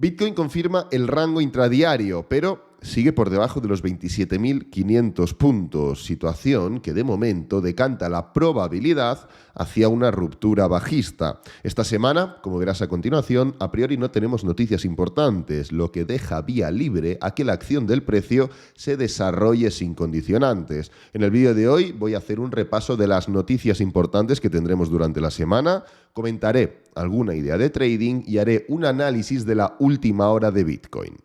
Bitcoin confirma el rango intradiario, pero sigue por debajo de los 27.500 puntos, situación que de momento decanta la probabilidad hacia una ruptura bajista. Esta semana, como verás a continuación, a priori no tenemos noticias importantes, lo que deja vía libre a que la acción del precio se desarrolle sin condicionantes. En el vídeo de hoy voy a hacer un repaso de las noticias importantes que tendremos durante la semana, comentaré alguna idea de trading y haré un análisis de la última hora de Bitcoin.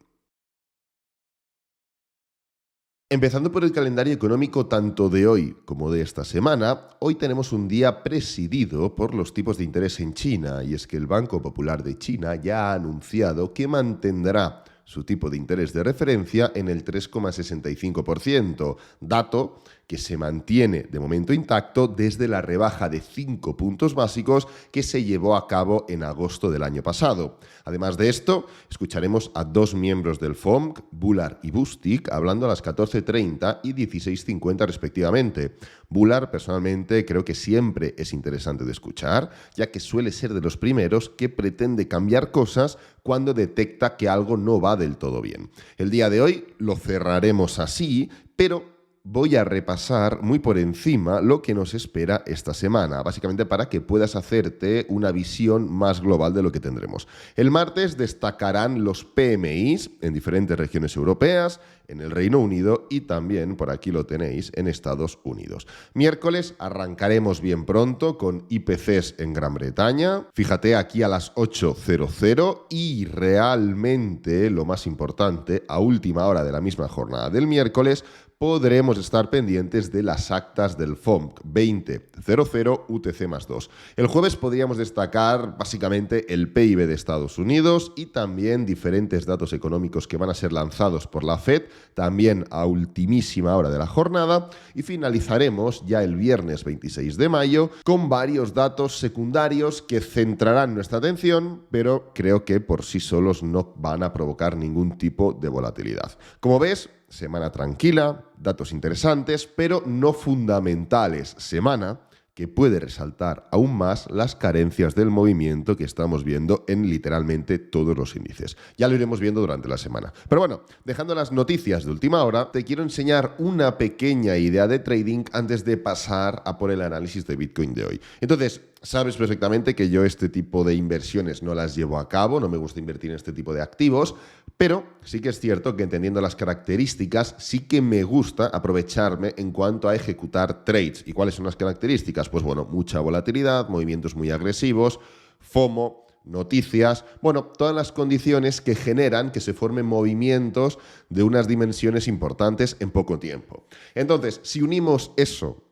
Empezando por el calendario económico tanto de hoy como de esta semana, hoy tenemos un día presidido por los tipos de interés en China, y es que el Banco Popular de China ya ha anunciado que mantendrá su tipo de interés de referencia en el 3,65%, dato que se mantiene de momento intacto desde la rebaja de 5 puntos básicos que se llevó a cabo en agosto del año pasado. Además de esto, escucharemos a dos miembros del FOMC, Bullard y Bostic, hablando a las 14:30 y 16:50 respectivamente. Bullard, personalmente, creo que siempre es interesante de escuchar, ya que suele ser de los primeros que pretende cambiar cosas cuando detecta que algo no va del todo bien. El día de hoy lo cerraremos así, pero voy a repasar muy por encima lo que nos espera esta semana, básicamente para que puedas hacerte una visión más global de lo que tendremos. El martes destacarán los PMIs en diferentes regiones europeas, en el Reino Unido y también, por aquí lo tenéis, en Estados Unidos. Miércoles arrancaremos bien pronto con IPCs en Gran Bretaña. Fíjate, aquí a las 8:00 y realmente lo más importante, a última hora de la misma jornada del miércoles, podremos estar pendientes de las actas del FOMC 20:00 UTC+2. El jueves podríamos destacar básicamente el PIB de Estados Unidos y también diferentes datos económicos que van a ser lanzados por la Fed, también a ultimísima hora de la jornada, y finalizaremos ya el viernes 26 de mayo con varios datos secundarios que centrarán nuestra atención, pero creo que por sí solos no van a provocar ningún tipo de volatilidad. Como ves, semana tranquila, datos interesantes, pero no fundamentales. Semana que puede resaltar aún más las carencias del movimiento que estamos viendo en literalmente todos los índices. Ya lo iremos viendo durante la semana. Pero bueno, dejando las noticias de última hora, te quiero enseñar una pequeña idea de trading antes de pasar a por el análisis de Bitcoin de hoy. Entonces, sabes perfectamente que yo este tipo de inversiones no las llevo a cabo, no me gusta invertir en este tipo de activos, pero sí que es cierto que entendiendo las características, sí que me gusta aprovecharme en cuanto a ejecutar trades. ¿Y cuáles son las características? Pues bueno, mucha volatilidad, movimientos muy agresivos, FOMO, noticias, bueno, todas las condiciones que generan que se formen movimientos de unas dimensiones importantes en poco tiempo. Entonces, si unimos eso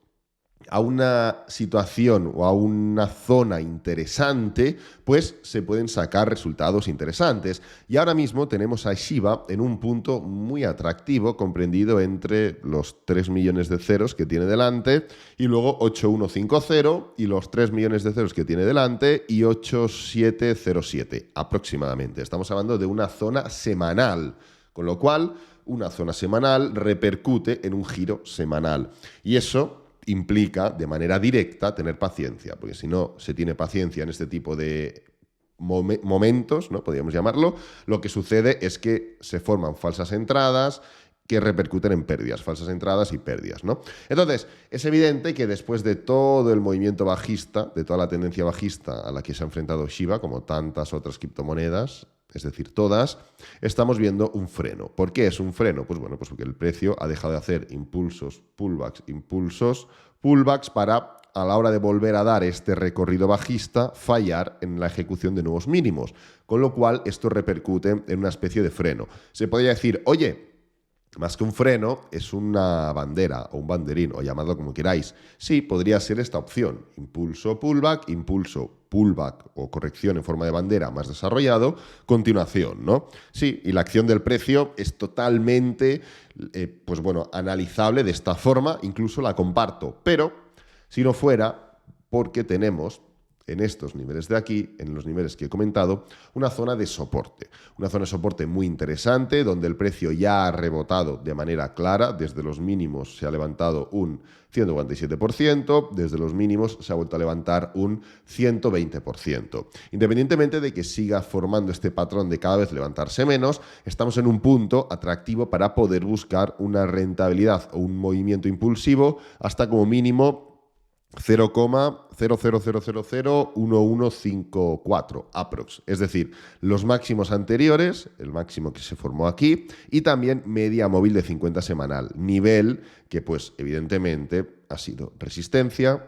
a una situación o a una zona interesante, pues se pueden sacar resultados interesantes. Y ahora mismo tenemos a Shiba en un punto muy atractivo, comprendido entre los 3 millones de ceros que tiene delante y luego 8150 y los 3 millones de ceros que tiene delante y 8707 aproximadamente. Estamos hablando de una zona semanal, con lo cual una zona semanal repercute en un giro semanal. Y eso implica de manera directa tener paciencia, porque si no se tiene paciencia en este tipo de momentos, ¿no? Podríamos llamarlo, lo que sucede es que se forman falsas entradas que repercuten en pérdidas, falsas entradas y pérdidas, ¿no? Entonces, es evidente que después de todo el movimiento bajista, de toda la tendencia bajista a la que se ha enfrentado Shiba, como tantas otras criptomonedas, es decir, todas, estamos viendo un freno. ¿Por qué es un freno? Pues bueno, pues porque el precio ha dejado de hacer impulsos, pullbacks para, a la hora de volver a dar este recorrido bajista, fallar en la ejecución de nuevos mínimos. Con lo cual, esto repercute en una especie de freno. Se podría decir, oye, más que un freno, es una bandera o un banderín, o llamadlo como queráis. Sí, podría ser esta opción. Impulso, pullback o corrección en forma de bandera más desarrollado, continuación, ¿no? Sí, y la acción del precio es totalmente, pues bueno, analizable de esta forma, incluso la comparto. Pero, si no fuera porque tenemos en estos niveles de aquí, en los niveles que he comentado, una zona de soporte. Una zona de soporte muy interesante, donde el precio ya ha rebotado de manera clara. Desde los mínimos se ha levantado un 147%, desde los mínimos se ha vuelto a levantar un 120%. Independientemente de que siga formando este patrón de cada vez levantarse menos, estamos en un punto atractivo para poder buscar una rentabilidad o un movimiento impulsivo hasta como mínimo 0,00001154 aprox, es decir, los máximos anteriores, el máximo que se formó aquí, y también media móvil de 50 semanal, nivel que pues evidentemente ha sido resistencia,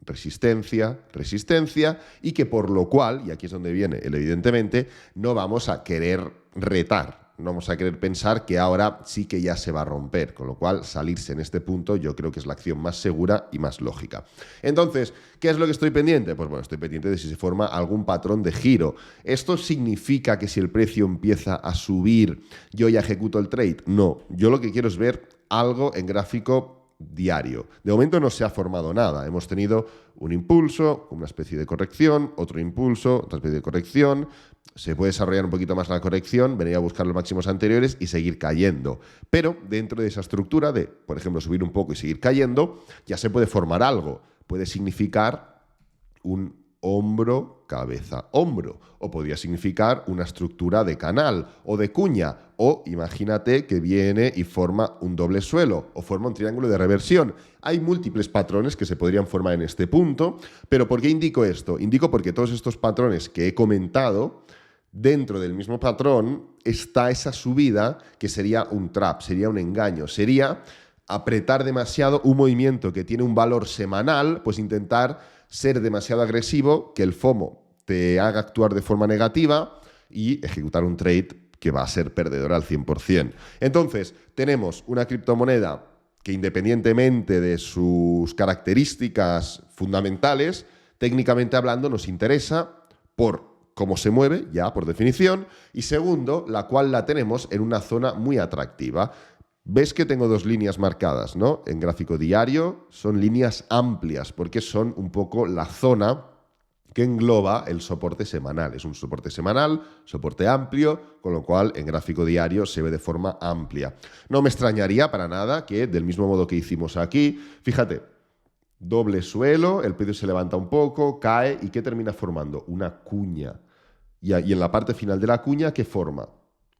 resistencia, resistencia, y que por lo cual, y aquí es donde viene el evidentemente, no vamos a querer retar. No vamos a querer pensar que ahora sí que ya se va a romper, con lo cual salirse en este punto yo creo que es la acción más segura y más lógica. Entonces, ¿qué es lo que estoy pendiente? Pues bueno, estoy pendiente de si se forma algún patrón de giro. ¿Esto significa que si el precio empieza a subir, yo ya ejecuto el trade? No, yo lo que quiero es ver algo en gráfico diario. De momento no se ha formado nada. Hemos tenido un impulso, una especie de corrección, otro impulso, otra especie de corrección. Se puede desarrollar un poquito más la corrección, venir a buscar los máximos anteriores y seguir cayendo. Pero dentro de esa estructura de, por ejemplo, subir un poco y seguir cayendo, ya se puede formar algo. Puede significar un hombro, cabeza, hombro. O podría significar una estructura de canal o de cuña. O imagínate que viene y forma un doble suelo o forma un triángulo de reversión. Hay múltiples patrones que se podrían formar en este punto. Pero ¿por qué indico esto? Indico porque todos estos patrones que he comentado, dentro del mismo patrón está esa subida que sería un trap, sería un engaño, sería apretar demasiado un movimiento que tiene un valor semanal, pues intentar ser demasiado agresivo, que el FOMO te haga actuar de forma negativa y ejecutar un trade que va a ser perdedor al 100%. Entonces, tenemos una criptomoneda que independientemente de sus características fundamentales, técnicamente hablando, nos interesa por cómo se mueve, ya por definición, y segundo, la cual la tenemos en una zona muy atractiva. ¿Ves que tengo dos líneas marcadas, ¿no? En gráfico diario son líneas amplias porque son un poco la zona que engloba el soporte semanal. Es un soporte semanal, soporte amplio, con lo cual en gráfico diario se ve de forma amplia. No me extrañaría para nada que, del mismo modo que hicimos aquí, fíjate, doble suelo, el precio se levanta un poco, cae y ¿qué termina formando? Una cuña. Y en la parte final de la cuña, ¿qué forma?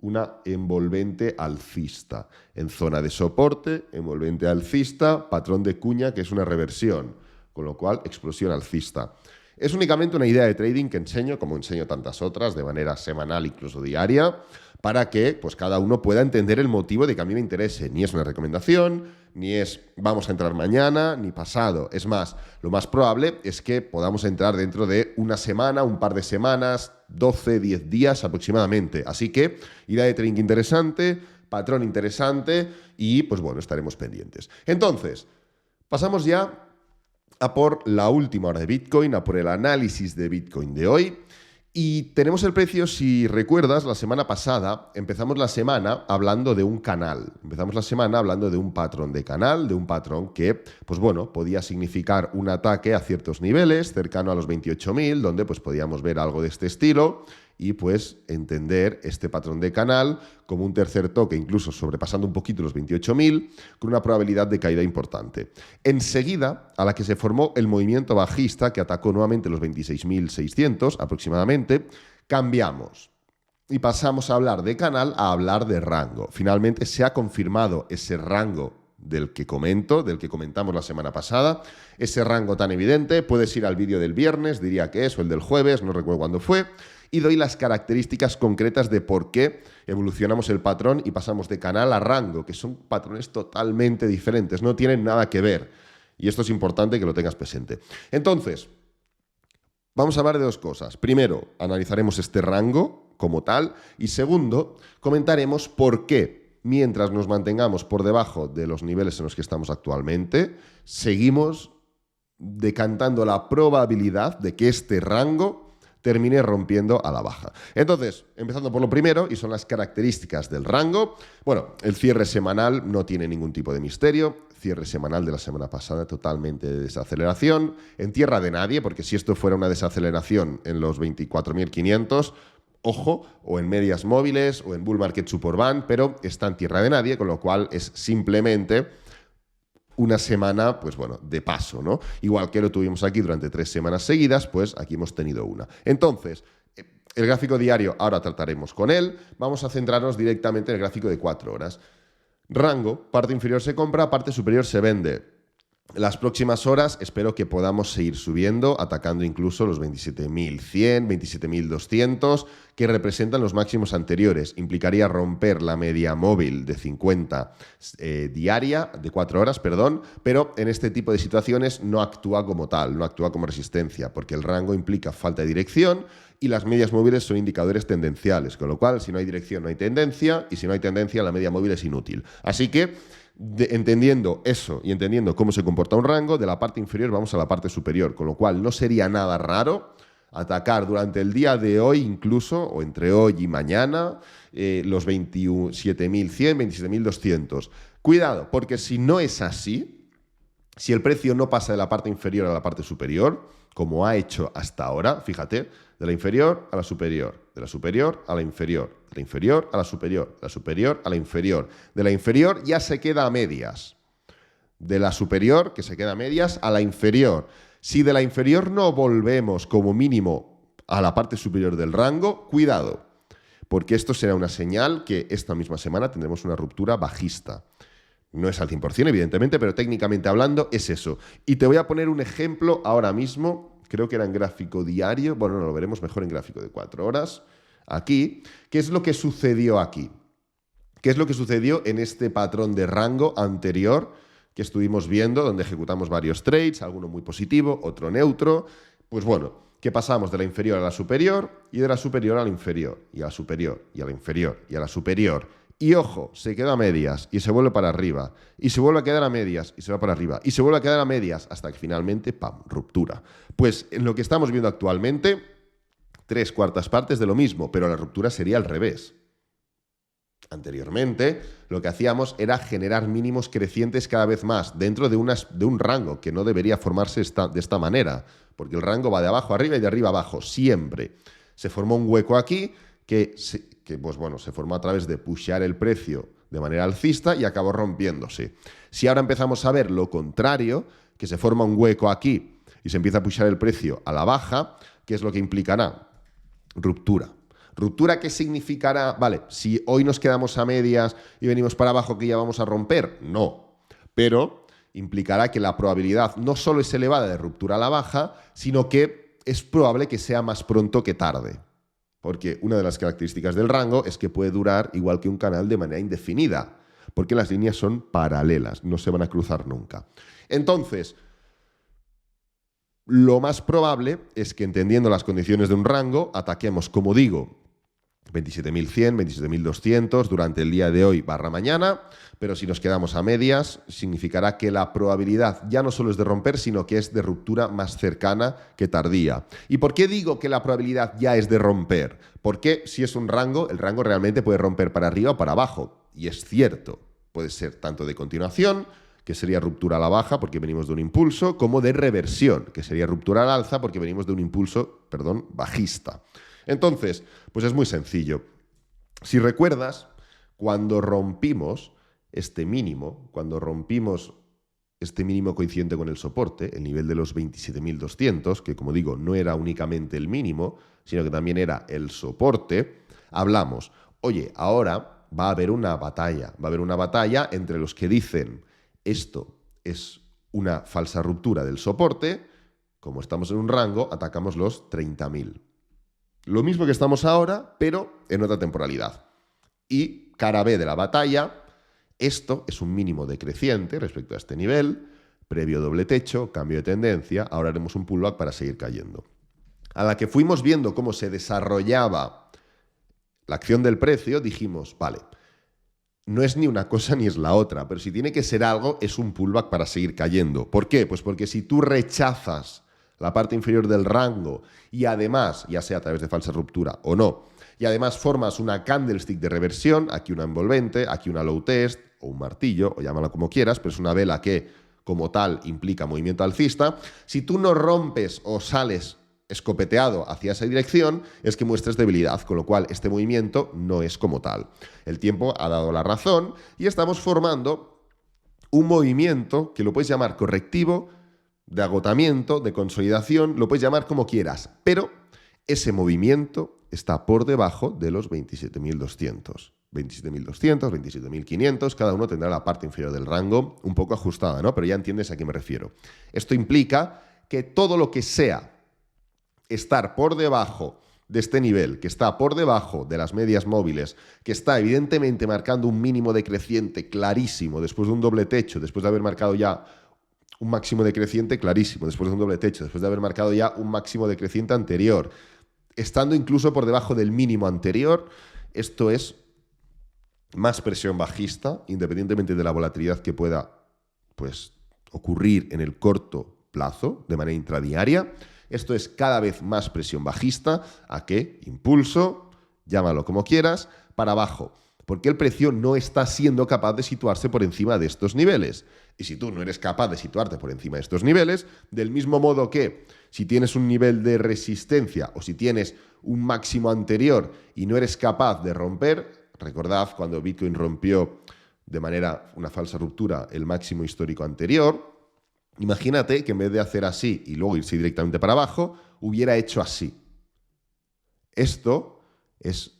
Una envolvente alcista. En zona de soporte, envolvente alcista, patrón de cuña, que es una reversión. Con lo cual, explosión alcista. Es únicamente una idea de trading que enseño, como enseño tantas otras, de manera semanal, incluso diaria, para que pues, cada uno pueda entender el motivo de que a mí me interese. Ni es una recomendación, ni es vamos a entrar mañana, ni pasado. Es más, lo más probable es que podamos entrar dentro de una semana, un par de semanas, 12, 10 días aproximadamente. Así que, idea de trading interesante, patrón interesante y, pues bueno, estaremos pendientes. Entonces, pasamos ya a por la última hora de Bitcoin, a por el análisis de Bitcoin de hoy. Y tenemos el precio, si recuerdas, la semana pasada empezamos la semana hablando de un canal. Empezamos la semana hablando de un patrón de canal, de un patrón que, pues bueno, podía significar un ataque a ciertos niveles, cercano a los 28.000, donde pues podíamos ver algo de este estilo y pues entender este patrón de canal como un tercer toque, incluso sobrepasando un poquito los 28.000, con una probabilidad de caída importante. Enseguida, a la que se formó el movimiento bajista, que atacó nuevamente los 26.600 aproximadamente, cambiamos y pasamos a hablar de canal a hablar de rango. Finalmente se ha confirmado ese rango del que comentamos la semana pasada, ese rango tan evidente. Puedes ir al vídeo del viernes, diría que es, o el del jueves, no recuerdo cuándo fue, y doy las características concretas de por qué evolucionamos el patrón y pasamos de canal a rango, que son patrones totalmente diferentes, no tienen nada que ver. Y esto es importante que lo tengas presente. Entonces, vamos a hablar de dos cosas. Primero, analizaremos este rango como tal, y segundo, comentaremos por qué, mientras nos mantengamos por debajo de los niveles en los que estamos actualmente, seguimos decantando la probabilidad de que este rango termine rompiendo a la baja. Entonces, empezando por lo primero, y son las características del rango. Bueno, el cierre semanal no tiene ningún tipo de misterio. Cierre semanal de la semana pasada, totalmente de desaceleración. En tierra de nadie, porque si esto fuera una desaceleración en los 24.500, ojo, o en medias móviles o en bull market support band, pero está en tierra de nadie, con lo cual es simplemente una semana, pues bueno, de paso, ¿no? Igual que lo tuvimos aquí durante 3 semanas seguidas, pues aquí hemos tenido una. Entonces, el gráfico diario, ahora trataremos con él. Vamos a centrarnos directamente en el gráfico de 4 horas. Rango, parte inferior se compra, parte superior se vende. Las próximas horas espero que podamos seguir subiendo, atacando incluso los 27.100, 27.200, que representan los máximos anteriores. Implicaría romper la media móvil de 50 diaria, de 4 horas, perdón, pero en este tipo de situaciones no actúa como tal, no actúa como resistencia, porque el rango implica falta de dirección y las medias móviles son indicadores tendenciales, con lo cual si no hay dirección no hay tendencia y si no hay tendencia la media móvil es inútil. Así que entendiendo eso y entendiendo cómo se comporta un rango, de la parte inferior vamos a la parte superior, con lo cual no sería nada raro atacar durante el día de hoy incluso, o entre hoy y mañana, los 27.100, 27.200. Cuidado, porque si no es así, si el precio no pasa de la parte inferior a la parte superior, como ha hecho hasta ahora, fíjate, de la inferior a la superior, de la superior a la inferior, de la inferior a la superior, de la superior a la inferior, de la inferior ya se queda a medias, de la superior, que se queda a medias, a la inferior. Si de la inferior no volvemos como mínimo a la parte superior del rango, cuidado, porque esto será una señal que esta misma semana tendremos una ruptura bajista. No es al 100%, evidentemente, pero técnicamente hablando es eso. Y te voy a poner un ejemplo ahora mismo. Creo que era en gráfico diario, bueno, no, lo veremos mejor en gráfico de 4 horas, aquí. ¿Qué es lo que sucedió aquí? ¿Qué es lo que sucedió en este patrón de rango anterior que estuvimos viendo, donde ejecutamos varios trades, alguno muy positivo, otro neutro? Pues bueno, que pasamos de la inferior a la superior y de la superior a la inferior, y a la superior, y a la inferior, y a la superior. Y ojo, se queda a medias y se vuelve para arriba. Y se vuelve a quedar a medias y se va para arriba. Y se vuelve a quedar a medias hasta que finalmente, ¡pam!, ruptura. Pues en lo que estamos viendo actualmente, 3/4 partes de lo mismo, pero la ruptura sería al revés. Anteriormente, lo que hacíamos era generar mínimos crecientes cada vez más dentro de un rango que no debería formarse de esta manera, porque el rango va de abajo a arriba y de arriba a abajo, siempre. Se formó un hueco aquí que pues bueno, se formó a través de pushear el precio de manera alcista y acabó rompiéndose. Si ahora empezamos a ver lo contrario, que se forma un hueco aquí y se empieza a pushear el precio a la baja, ¿qué es lo que implicará? Ruptura. ¿Ruptura qué significará? Vale, si hoy nos quedamos a medias y venimos para abajo, ¿que ya vamos a romper? No. Pero implicará que la probabilidad no solo es elevada de ruptura a la baja, sino que es probable que sea más pronto que tarde. Porque una de las características del rango es que puede durar igual que un canal de manera indefinida, porque las líneas son paralelas, no se van a cruzar nunca. Entonces, lo más probable es que entendiendo las condiciones de un rango, ataquemos, como digo, 27.100, 27.200 durante el día de hoy / mañana, pero si nos quedamos a medias, significará que la probabilidad ya no solo es de romper, sino que es de ruptura más cercana que tardía. ¿Y por qué digo que la probabilidad ya es de romper? Porque si es un rango, el rango realmente puede romper para arriba o para abajo. Y es cierto, puede ser tanto de continuación, que sería ruptura a la baja porque venimos de un impulso, como de reversión, que sería ruptura al alza porque venimos de un impulso, bajista. Entonces, pues es muy sencillo. Si recuerdas, cuando rompimos este mínimo coincidente con el soporte, el nivel de los 27.200, que como digo, no era únicamente el mínimo, sino que también era el soporte, hablamos, oye, ahora va a haber una batalla entre los que dicen esto es una falsa ruptura del soporte, como estamos en un rango, atacamos los 30.000. Lo mismo que estamos ahora, pero en otra temporalidad. Y cara B de la batalla, esto es un mínimo decreciente respecto a este nivel, previo doble techo, cambio de tendencia, ahora haremos un pullback para seguir cayendo. A la que fuimos viendo cómo se desarrollaba la acción del precio, dijimos, vale, no es ni una cosa ni es la otra, pero si tiene que ser algo, es un pullback para seguir cayendo. ¿Por qué? Pues porque si tú rechazas la parte inferior del rango y además, ya sea a través de falsa ruptura o no, y además formas una candlestick de reversión, aquí una envolvente, aquí una low test o un martillo, o llámalo como quieras, pero es una vela que como tal implica movimiento alcista, si tú no rompes o sales escopeteado hacia esa dirección, es que muestres debilidad, con lo cual este movimiento no es como tal. El tiempo ha dado la razón y estamos formando un movimiento que lo puedes llamar correctivo, de agotamiento, de consolidación, lo puedes llamar como quieras, pero ese movimiento está por debajo de los 27.200. 27.200, 27.500, cada uno tendrá la parte inferior del rango un poco ajustada, ¿no? Pero ya entiendes a qué me refiero. Esto implica que todo lo que sea estar por debajo de este nivel, que está por debajo de las medias móviles, que está evidentemente marcando un mínimo decreciente clarísimo después de un doble techo, después de haber marcado ya un máximo decreciente clarísimo, después de un doble techo, después de haber marcado ya un máximo decreciente anterior, estando incluso por debajo del mínimo anterior, esto es más presión bajista, independientemente de la volatilidad que pueda, pues, ocurrir en el corto plazo, de manera intradiaria. Esto es cada vez más presión bajista. ¿A qué? Impulso, llámalo como quieras, para abajo. Porque el precio no está siendo capaz de situarse por encima de estos niveles. Y si tú no eres capaz de situarte por encima de estos niveles, del mismo modo que si tienes un nivel de resistencia o si tienes un máximo anterior y no eres capaz de romper, recordad cuando Bitcoin rompió de manera, una falsa ruptura, el máximo histórico anterior, imagínate que en vez de hacer así y luego irse directamente para abajo, hubiera hecho así. Esto es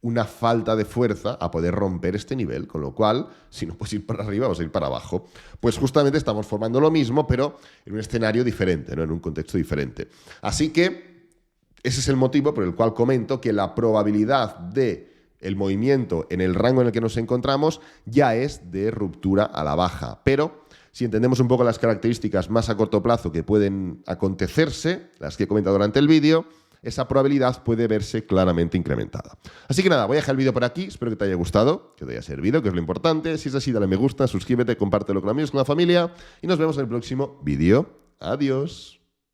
una falta de fuerza a poder romper este nivel, con lo cual, si no puedes ir para arriba, vas a ir para abajo. Pues justamente estamos formando lo mismo, pero en un escenario diferente, ¿no? En un contexto diferente. Así que ese es el motivo por el cual comento que la probabilidad de el movimiento en el rango en el que nos encontramos ya es de ruptura a la baja. Pero si entendemos un poco las características más a corto plazo que pueden acontecerse, las que he comentado durante el vídeo, esa probabilidad puede verse claramente incrementada. Así que nada, voy a dejar el vídeo por aquí, espero que te haya gustado, que te haya servido, que es lo importante. Si es así, dale me gusta, suscríbete, compártelo con amigos, con la familia y nos vemos en el próximo vídeo. Adiós.